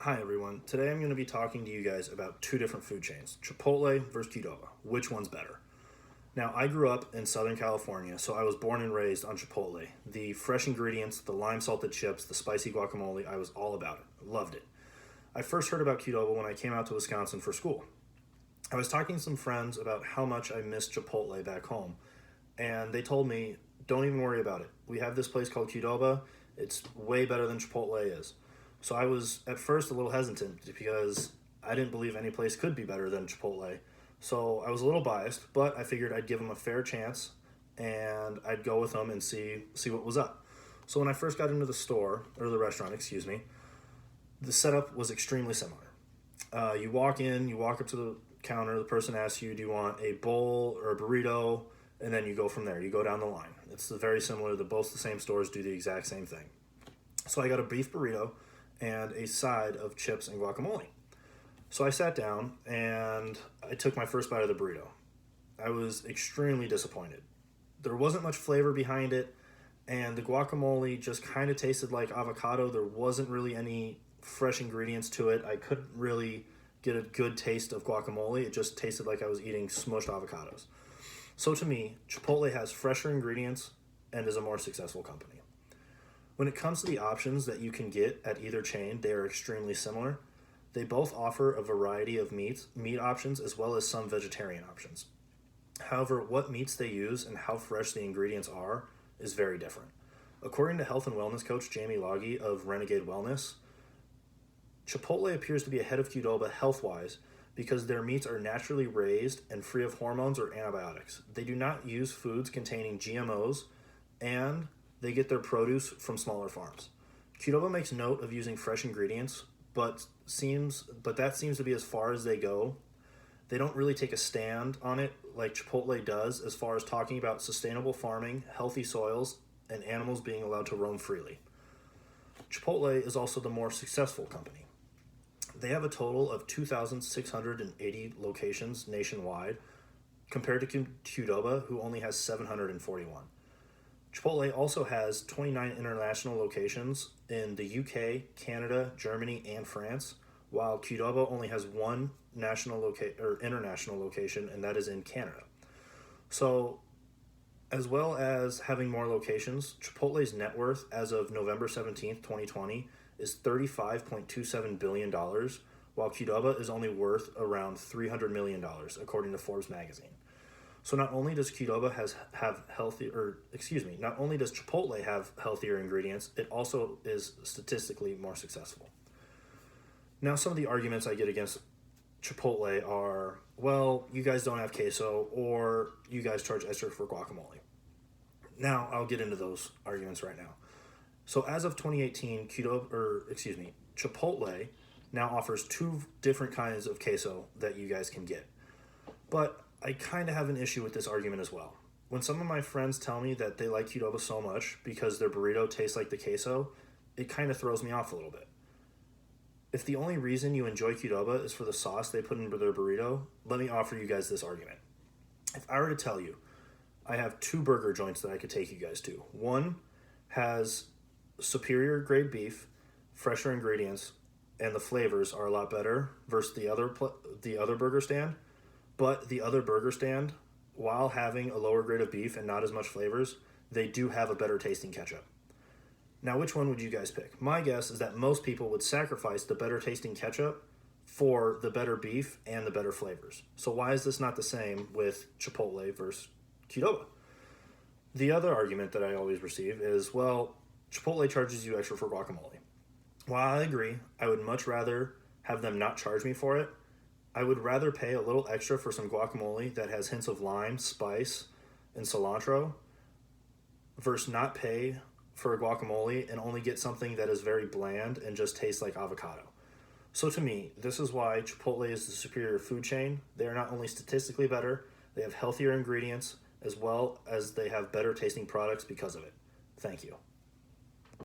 Hi everyone, today I'm going to be talking to you guys about two different food chains, Chipotle versus Qdoba. Which one's better? Now, I grew up in Southern California, so I was born and raised on Chipotle. The fresh ingredients, the lime salted chips, the spicy guacamole, I was all about it. Loved it. I first heard about Qdoba when I came out to Wisconsin for school. I was talking to some friends about how much I missed Chipotle back home, and they told me, don't even worry about it. We have this place called Qdoba. It's way better than Chipotle is. So I was at first a little hesitant because I didn't believe any place could be better than Chipotle. So I was a little biased, but I figured I'd give them a fair chance and I'd go with them and see what was up. So when I first got into the store, or the restaurant, excuse me, the setup was extremely similar. You walk in, you walk up to the counter, the person asks you, do you want a bowl or a burrito? And then you go from there. You go down the line. It's very similar. Both the same stores do the exact same thing. So I got a beef burrito and a side of chips and guacamole. So I sat down and I took my first bite of the burrito. I was extremely disappointed. There wasn't much flavor behind it, and the guacamole just kind of tasted like avocado. There wasn't really any fresh ingredients to it. I couldn't really get a good taste of guacamole. It just tasted like I was eating smushed avocados. So to me, Chipotle has fresher ingredients and is a more successful company. When it comes to the options that you can get at either chain, they are extremely similar. They both offer a variety of meat options as well as some vegetarian options. However, what meats they use and how fresh the ingredients are is very different. According to health and wellness coach Jamie Logie of Renegade Wellness, Chipotle appears to be ahead of Qdoba health-wise because their meats are naturally raised and free of hormones or antibiotics. They do not use foods containing GMOs, and they get their produce from smaller farms. Qdoba makes note of using fresh ingredients, but that seems to be as far as they go. They don't really take a stand on it like Chipotle does as far as talking about sustainable farming, healthy soils, and animals being allowed to roam freely. Chipotle is also the more successful company. They have a total of 2,680 locations nationwide compared to Qdoba, who only has 741. Chipotle also has 29 international locations in the UK, Canada, Germany, and France, while Qdoba only has one international location, and that is in Canada. So, as well as having more locations, Chipotle's net worth as of November 17th, 2020 is $35.27 billion, while Qdoba is only worth around $300 million, according to Forbes magazine. So not only does Chipotle have healthier ingredients, it also is statistically more successful. Now, some of the arguments I get against Chipotle are, well, you guys don't have queso, or you guys charge extra for guacamole. Now, I'll get into those arguments right now. So as of 2018, Chipotle now offers two different kinds of queso that you guys can get. But I kind of have an issue with this argument as well. When some of my friends tell me that they like Qdoba so much because their burrito tastes like the queso, it kind of throws me off a little bit. If the only reason you enjoy Qdoba is for the sauce they put into their burrito, let me offer you guys this argument. If I were to tell you, I have two burger joints that I could take you guys to. One has superior grade beef, fresher ingredients, and the flavors are a lot better versus the other burger stand. But the other burger stand, while having a lower grade of beef and not as much flavors, they do have a better tasting ketchup. Now, which one would you guys pick? My guess is that most people would sacrifice the better tasting ketchup for the better beef and the better flavors. So why is this not the same with Chipotle versus Qdoba? The other argument that I always receive is, well, Chipotle charges you extra for guacamole. While I agree, I would much rather have them not charge me for it. I would rather pay a little extra for some guacamole that has hints of lime, spice, and cilantro versus not pay for a guacamole and only get something that is very bland and just tastes like avocado. So to me, this is why Chipotle is the superior food chain. They are not only statistically better, they have healthier ingredients as well as they have better tasting products because of it. Thank you.